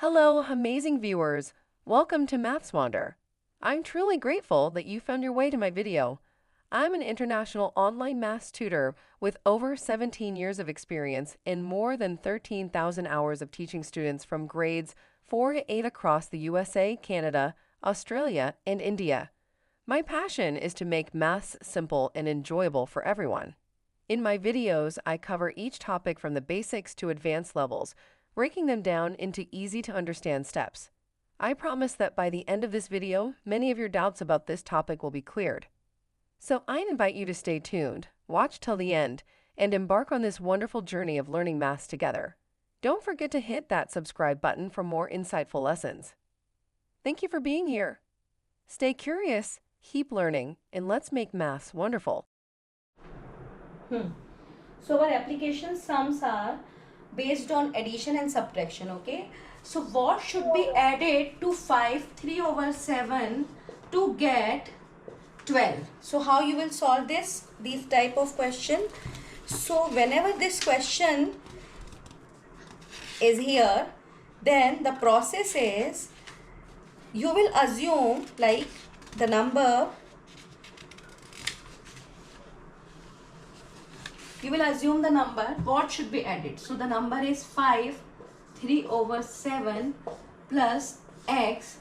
Hello, amazing viewers. Welcome to MathsWander. I'm truly grateful that you found your way to my video. I'm an international online maths tutor with over 17 years of experience and more than 13,000 hours of teaching students from grades 4 to 8 across the USA, Canada, Australia, and India. My passion is to make maths simple and enjoyable for everyone. In my videos, I cover each topic from the basics to advanced levels, breaking them down into easy to understand steps. I promise that by the end of this video, many of your doubts about this topic will be cleared. So I invite you to stay tuned, watch till the end, and embark on this wonderful journey of learning maths together. Don't forget to hit that subscribe button for more insightful lessons. Thank you for being here. Stay curious, keep learning, and let's make maths wonderful. So our application sums are based on addition and subtraction. Okay, so what should be added to 5 3 over 7 to get 12? So how you will solve these type of question? So whenever this question is here, then the process is you will assume like the number, you will assume the number what should be added. So the number is 5 3 over 7 plus x.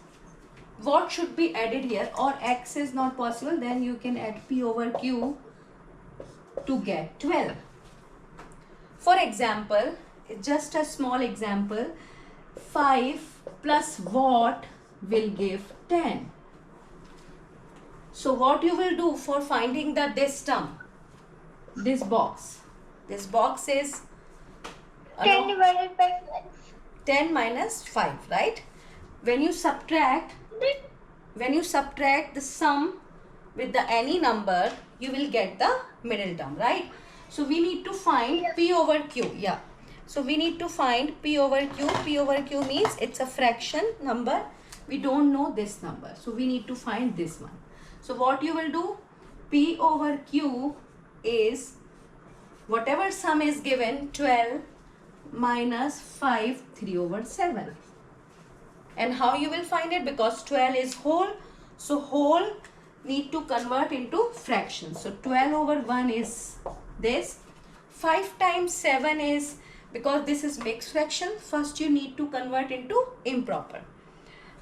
What should be added here? Or x is not possible, then you can add p over q to get 12. For example, just a small example, 5 plus what will give 10. So what you will do for finding this term? This box is 10 divided by 5. 10 minus 5, right? When you subtract the sum with the any number, you will get the middle term, right? So we need to find p over q. Yeah, so we need to find p over q. P over q means it's a fraction number. We don't know this number, so we need to find this one. So what you will do, p over q is whatever sum is given, 12 minus 5 3 over 7. And how you will find it? Because 12 is whole, so whole need to convert into fractions. So 12 over 1 is this. 5 times 7 is, because this is mixed fraction, first you need to convert into improper.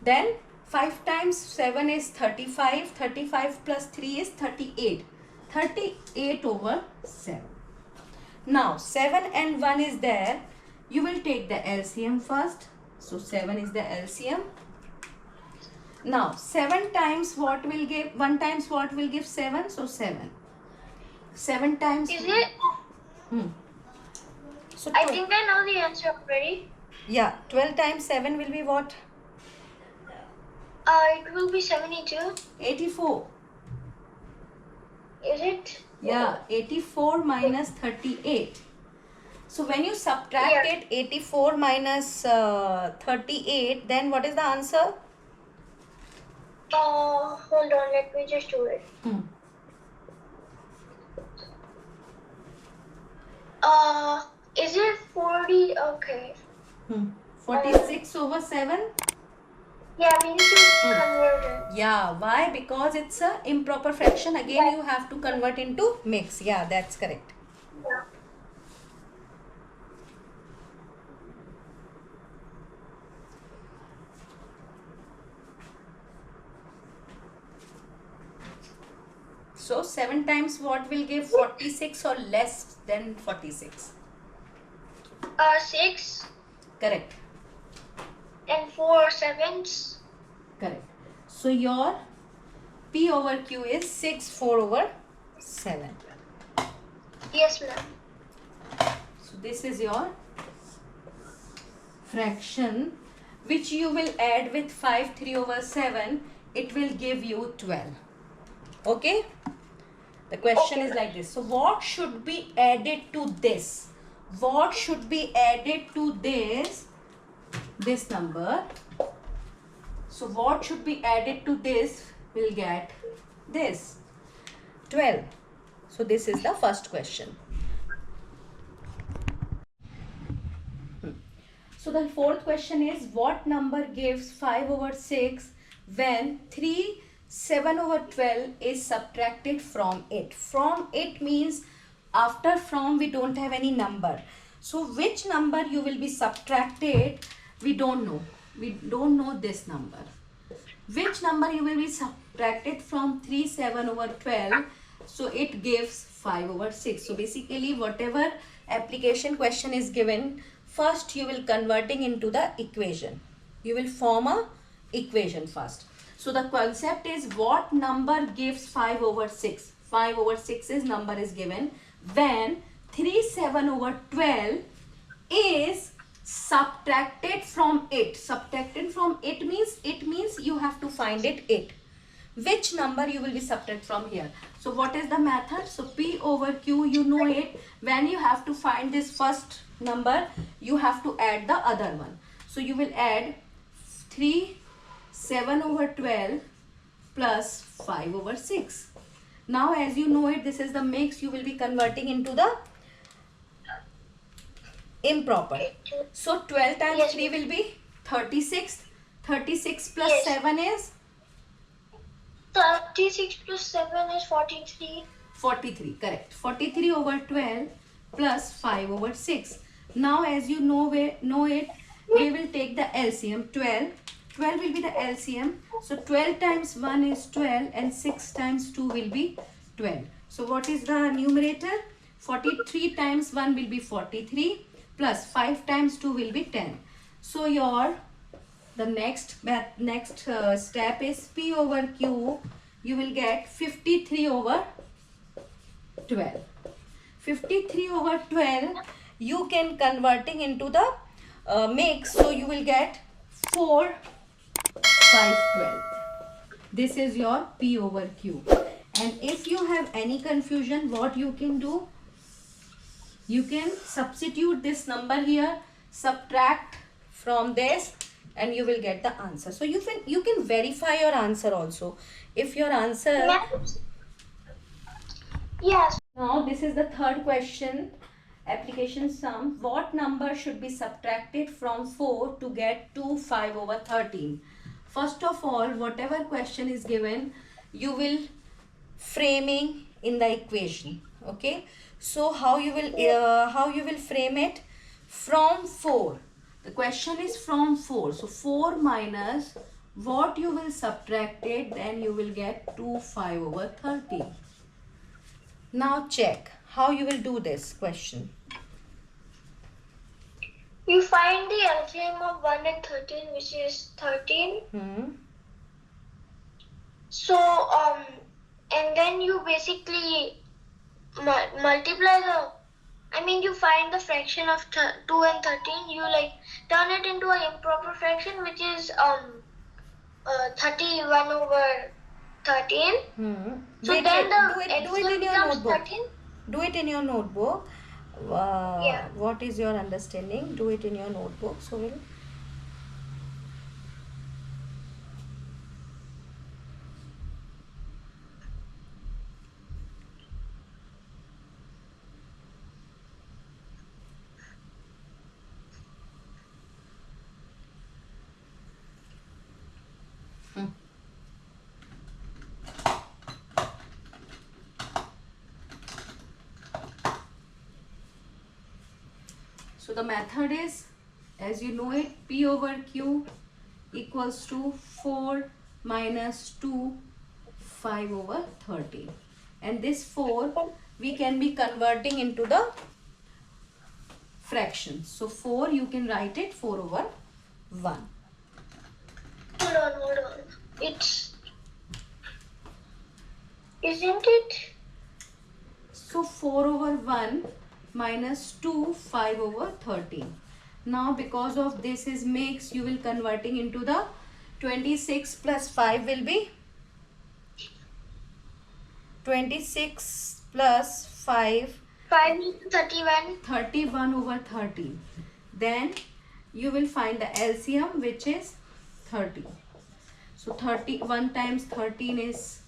Then 5 times 7 is 35. 35 plus 3 is 38. 38 over 7. Now 7 and 1 is there. You will take the LCM first. So 7 is the LCM. Now 7 times what will give? 1 times what will give 7? So 7. 7 times. Is it? So I think I know the answer already. yeah, 12 times 7 will be what? It will be 72. 84. Is it? Yeah, 84 minus 38. So when you subtract it, 84 minus 38, then what is the answer? Hold on, let me just do it. Is it 40? Okay. 46 over 7? Yeah, we need to convert it. Yeah, why? Because it's a improper fraction. Again, you have to convert into mix. Yeah, that's correct. Yeah. So 7 times what will give 46 or less than 46? 6 Correct. and 4 sevens. Correct. So your P over Q is 6 4 over 7. Yes, ma'am. So this is your fraction which you will add with 5 3 over 7. It will give you 12. Okay. The question is like this. So what should be added to this? What should be added to this number? So what should be added to this will get this 12. So this is the first question. So the fourth question is, what number gives 5 over 6 when 3 7 over 12 is subtracted from it? From it means after from we don't have any number. So which number you will be subtracted, we don't know. We don't know this number. Which number you will be subtracted from 3 7 over 12? So it gives 5 over 6. So basically whatever application question is given, first you will converting into the equation. You will form a equation first. So the concept is, what number gives 5 over 6? 5 over 6 is number is given when 3 7 over 12 is subtracted from it. Subtracted from it means you have to find it. Which number you will be subtract from here? So what is the method? So P over Q, you know it. When you have to find this first number, you have to add the other one. So you will add 3 7 over 12 plus 5 over 6. Now as you know it, this is the mix. You will be converting into the improper. So 12 times Yes. 3 will be 36. 36 plus Yes. 7 is 36 plus 7 is 43. 43, correct. 43 over 12 plus 5 over 6. Now as you know it, we will take the LCM. 12 will be the LCM. So 12 times 1 is 12 and 6 times 2 will be 12. So what is the numerator? 43 times 1 will be 43 plus 5 times 2 will be 10. So the next step is P over Q. You will get 53 over 12. 53 over 12 you can converting into the mix. So you will get 4 5 12. This is your P over Q. And if you have any confusion, what you can do? You can substitute this number here, subtract from this, and you will get the answer. So you can verify your answer also. If your answer... Yes. Now this is the third question. Application sum. What number should be subtracted from 4 to get 2 5 over 13? First of all, whatever question is given, you will framing in the equation. Okay. So how you will frame it? From 4. The question is from 4. So 4 minus what you will subtract it, then you will get 2 5 over 13. Now check how you will do this question. You find the LCM of 1 and 13, which is 13. So, and then you basically multiply you find the fraction of 2 and 13. You turn it into an improper fraction, which is 31 over 13. So Wait, then do it LCM in your becomes notebook. 13. Do it in your notebook. Yeah. What is your understanding? Do it in your notebook. So we'll... So the method is, as you know it, P over Q equals to 4 minus 2 5 over 13. And this 4 we can be converting into the fraction. So 4 you can write it 4 over 1. Hold on. Isn't it? So 4 over 1 minus 2 5 over 13. Now because of this is mix, you will converting into the 26 plus 5 will be 26 plus 5 is 31. 31 over 13. Then you will find the LCM, which is 30. So 31 times 13 is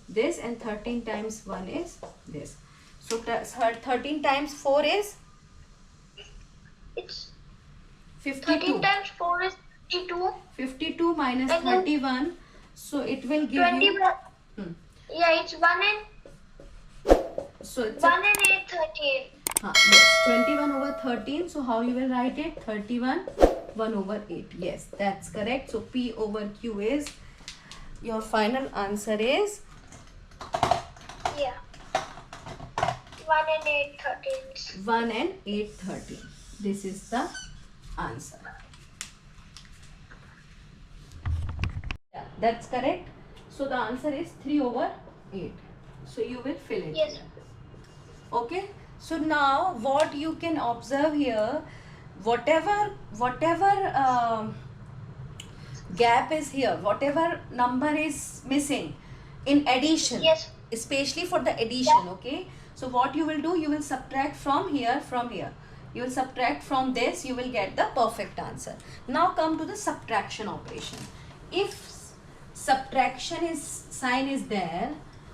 this, and 13 times 1 is this. So 13 times 4 is It's 52. 13 times 4 is 52. 52 minus And then 31. So it will give 21. you. Hmm. Yeah, it's 1 and So it's 1 and 8, 13. yes, 21 over 13. So how you will write it? 31 1 over 8. Yes, that's correct. So P over Q is, your final answer is Yeah. 1 and 8, 13. 1 and 8 13. This is the answer. Yeah, that's correct. So the answer is 3 over 8. So you will fill it. Yes. Here. Okay. So now what you can observe here, whatever gap is here, whatever number is missing in addition, Yes. especially for the addition, okay, so what you will do, you will subtract from here, you will subtract from this, you will get the perfect answer. Now come to the subtraction operation. If subtraction is sign is there,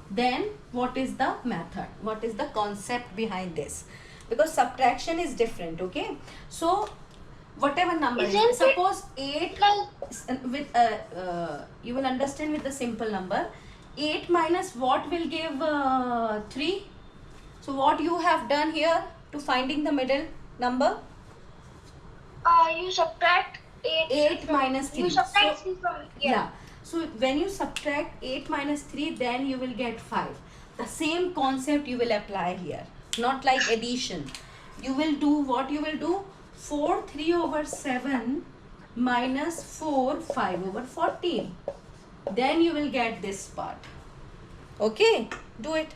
then what is the method, what is the concept behind this? Because subtraction is different, okay, so whatever number Isn't it suppose 8 like with you will understand with the simple number. 8 minus what will give 3? So what you have done here to finding the middle number? you subtract 8 8 minus 3. You subtract So, 3 from here. yeah, so when you subtract 8 minus 3, then you will get 5. The same concept you will apply here, not like addition. You will do what you will do, 4 3 over 7 minus 4 5 over 14. Then you will get this part. Okay, do it.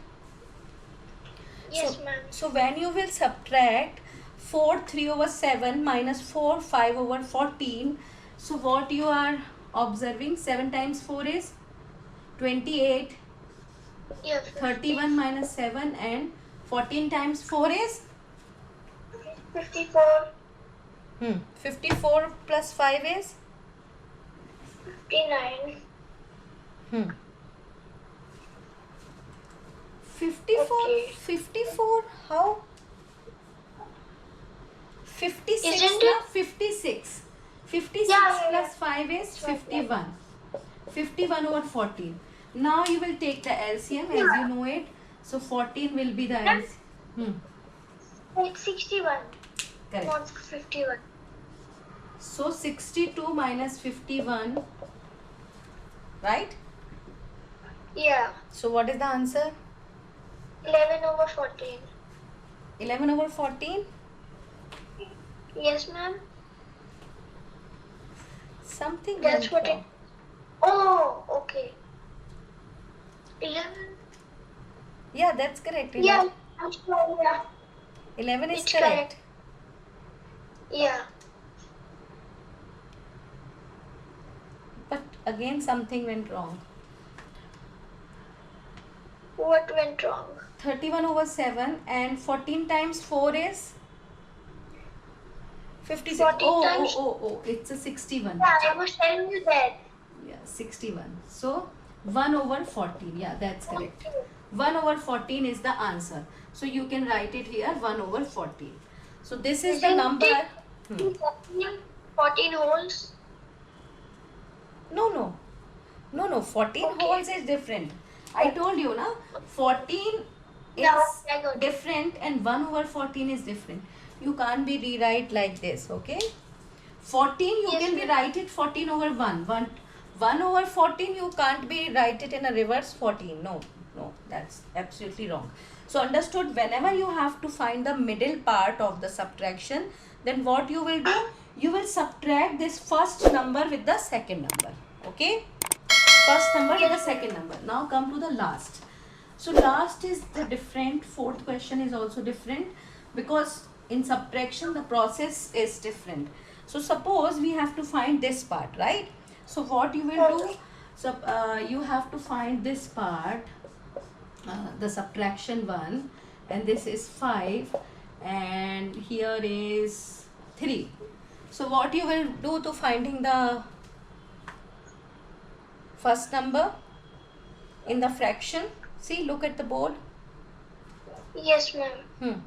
Yes, So, ma'am. so when you will subtract 4 3 over 7 minus 4 5 over 14, so what you are observing, 7 times 4 is 28, Yes. 31 minus 7, and 14 times 4 is 54. 54 plus 5 is 59. 54. Okay. 54, how? 56 Isn't na? it? 56. 56 Yeah. plus 5 is 51. 51 over 14. Now you will take the LCM as you know it. So 14 will be the LCM. Like 61. Correct. Not 51. So 62 minus 51. Right? Yeah. So what is the answer? 11 over 14. 11 over 14. Yes, ma'am. Something That's went what it. wrong. Oh, okay. 11. Yeah, that's correct. Yeah, I'm sure. Yeah. 11 is It's correct. correct. Yeah. But again something went wrong. What went wrong? 31 over 7 and 14 times 4 is 56. 14 times- It's a 61. Yeah, I was telling you that. Yeah, 61. So 1 over 14. Yeah, that's correct. 1 over 14 is the answer. So you can write it here, 1 over 14. So this is the Isn't number. it? Hmm. 14 holes. No. 14 Okay. holes is different. I told you, na? 14 is Yeah, I got it. different and 1 over 14 is different. You can't be rewrite like this, okay? 14 you Yes, can be ma'am. write it 14 over 1. 1 over 14 you can't be write it in a reverse 14. No, that's absolutely wrong. So understood, whenever you have to find the middle part of the subtraction, then what you will do? You will subtract this first number with the second number, okay? First number with the second number. Now come to the last. So last is the different. Fourth question is also different because in subtraction the process is different. So suppose we have to find this part, right? So what you will do? So you have to find this part, the subtraction one, and this is 5, and here is 3. So what you will do to finding the first number in the fraction? See, look at the board. Yes, ma'am.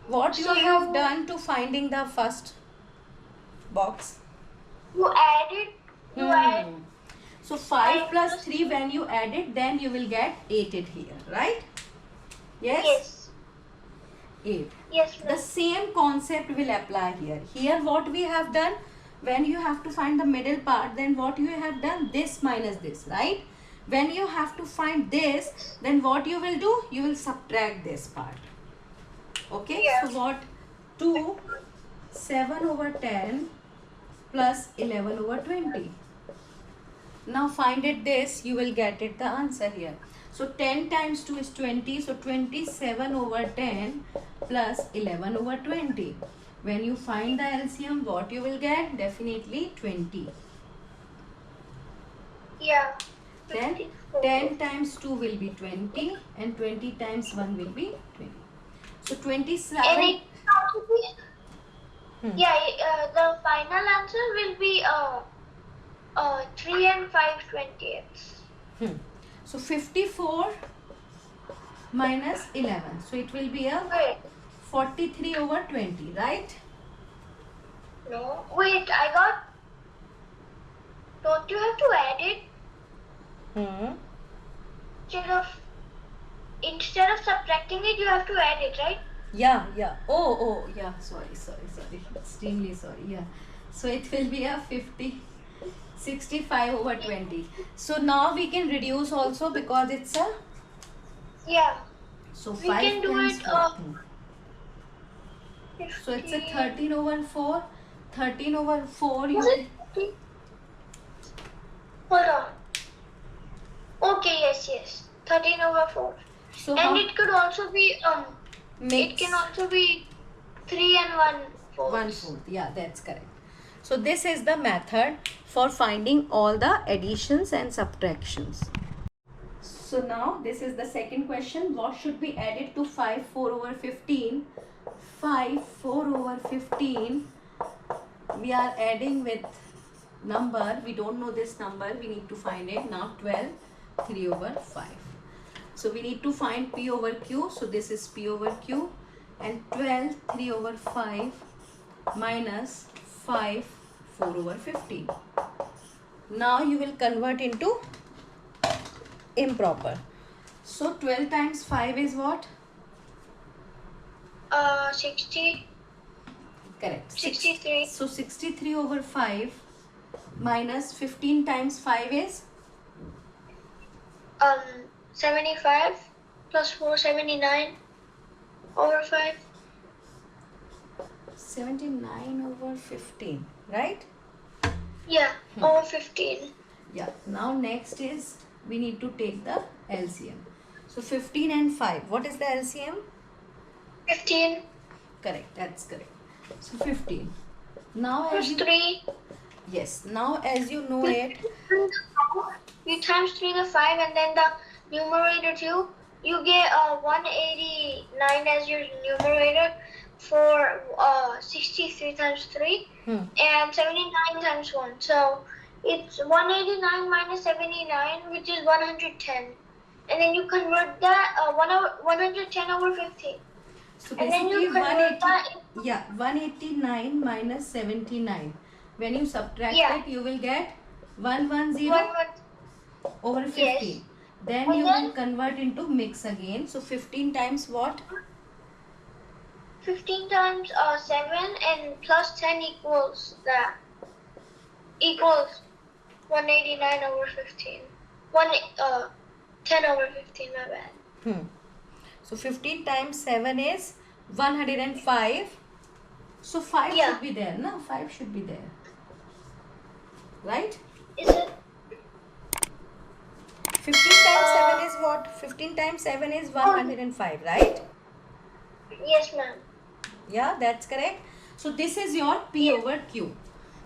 What So you have you- done to finding the first box? You add it. You add So 5 5 plus plus 3, when you add it, then you will get 8 it here, right? Yes? yes. 8. Yes, The ma'am. same concept will apply here. Here what we have done, when you have to find the middle part, then what you have done, this minus this, right? When you have to find this, then what you will do, you will subtract this part. Okay, Yeah. so what? 2 7 over 10 plus 11 over 20. Now find it this, you will get it the answer here. So 10 times 2 is 20, so 27 over 10 plus 11 over 20. When you find the LCM, what you will get? Definitely 20. Yeah. Then 54. 10 times 2 will be 20 and 20 times 1 will be 20. So 27. And it can also be. Hmm. Yeah. The final answer will be 3 and 5/20ths. So 54 minus 11. So it will be a Wait. 43 over 20, right? No. Wait. I got. Don't you have to add it instead of subtracting it? You have to add it, right? Yeah. Oh, yeah. Sorry. Extremely sorry. Yeah. So it will be a 65 over 20. So now we can reduce also because it's a. Yeah. So We 5 can do times it. 4. So it's a 50. 13 over 4. 13 over 4. You Was it 50? Hold on. Okay. Yes. 13 over 4. so And how it could also be It mix can also be 3 and 1/4. 1/4. Yeah, that's correct. So this is the method for finding all the additions and subtractions. So now this is the second question. What should be added to 5 4 over 15? 5 4 over 15. We are adding with number. We don't know this number. We need to find it. Now 12 3 over 5. So we need to find P over Q. So this is P over Q. And 12 3 over 5 minus 5 4 over 15. Now you will convert into improper. So 12 times 5 is what? 60. Correct. 63. So 63 over 5 minus 15 times 5 is? 75 plus 4, 79 over 5. 79 over 15, right? Yeah, over 15. Yeah. Now next is we need to take the LCM. So 15 and 5. What is the LCM? 15 Correct. That's correct. So 15. Now plus as you, 3. yes. Now as you know it. You times 3 the 5 and then the numerator 2. You get 189 as your numerator for 63 times 3 and 79 times 1. So it's 189 minus 79, which is 110. And then you convert that 110 over 15. So And then basically you convert that 189 minus 79. When you subtract Yeah. it, you will get 110 1 over 15. Yes. Then And you then- will convert into mix again. So 15 times what? 15 times 7 and plus 10 equals that. Equals 189 over 15. 10 over 15, my bad. So 15 times 7 is 105. So 5 Yeah. should be there. No, 5 should be there. Right? Is it? 15 times 7 is what? 15 times 7 is 105, right? Yes, ma'am. Yeah, that's correct. So this is your P over Q.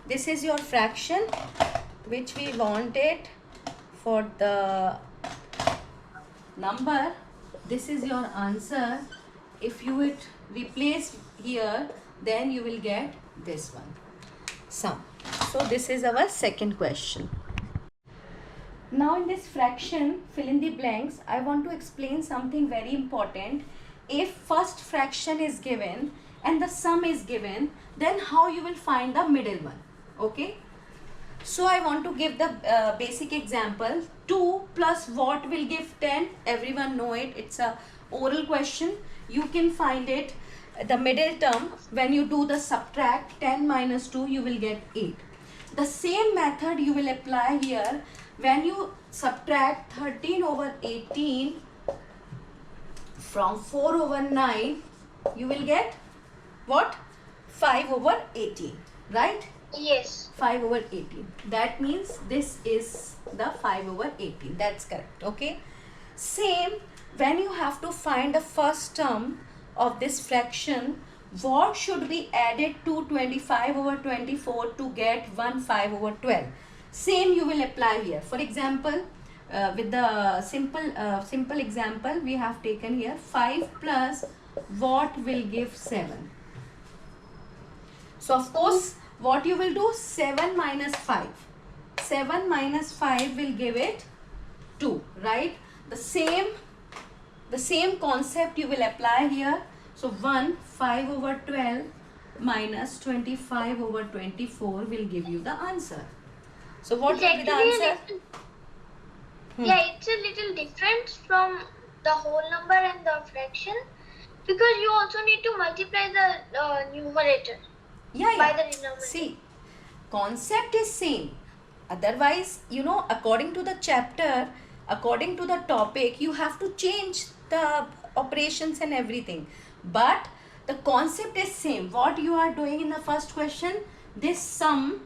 This is your fraction which we wanted for the number. This is your answer. If you would replace here, then you will get this one, sum. So this is our second question. Now in this fraction, fill in the blanks, I want to explain something very important. If first fraction is given and the sum is given, then how you will find the middle one? Okay. So I want to give the basic example. 2 plus what will give 10? Everyone know it. It's a oral question. You can find it. The middle term, when you do the subtract, 10 minus 2, you will get 8. The same method you will apply here. When you subtract 13 over 18 from 4 over 9, you will get what? 5 over 18, right? Yes. 5 over 18. That means this is the 5 over 18. That's correct. Okay. Same, when you have to find the first term of this fraction, what should be added to 25 over 24 to get 5 over 12? Same you will apply here. For example, with the simple example, we have taken here 5 plus what will give 7. So of course, what you will do? 7 minus 5. 7 minus 5 will give it 2, right? The same concept you will apply here. So 5 over 12 minus 25 over 24 will give you the answer. So what will be the answer? Yeah, it's a little different from the whole number and the fraction, because you also need to multiply the numerator by the denominator. See, concept is same. Otherwise, according to the chapter, according to the topic, you have to change the operations and everything. But the concept is same. What you are doing in the first question, this sum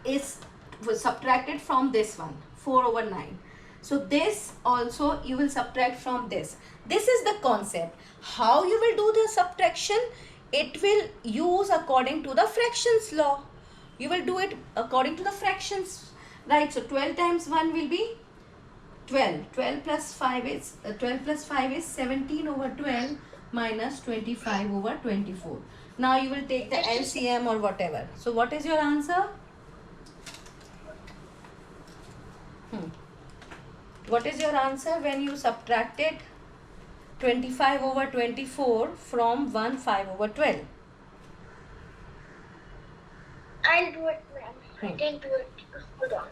was subtracted from this one, 4 over 9. So this also you will subtract from this. This is the concept. How you will do the subtraction? It will use according to the fractions law. You will do it according to the fractions, right? So 12 times 1 will be 12. 12 plus 5 is 17 over 12 minus 25 over 24. Now you will take the LCM or whatever. So what is your answer? What is your answer when you subtracted 25 over 24 from 5 over 12? I'll do it, ma'am. I can do it. Hold on.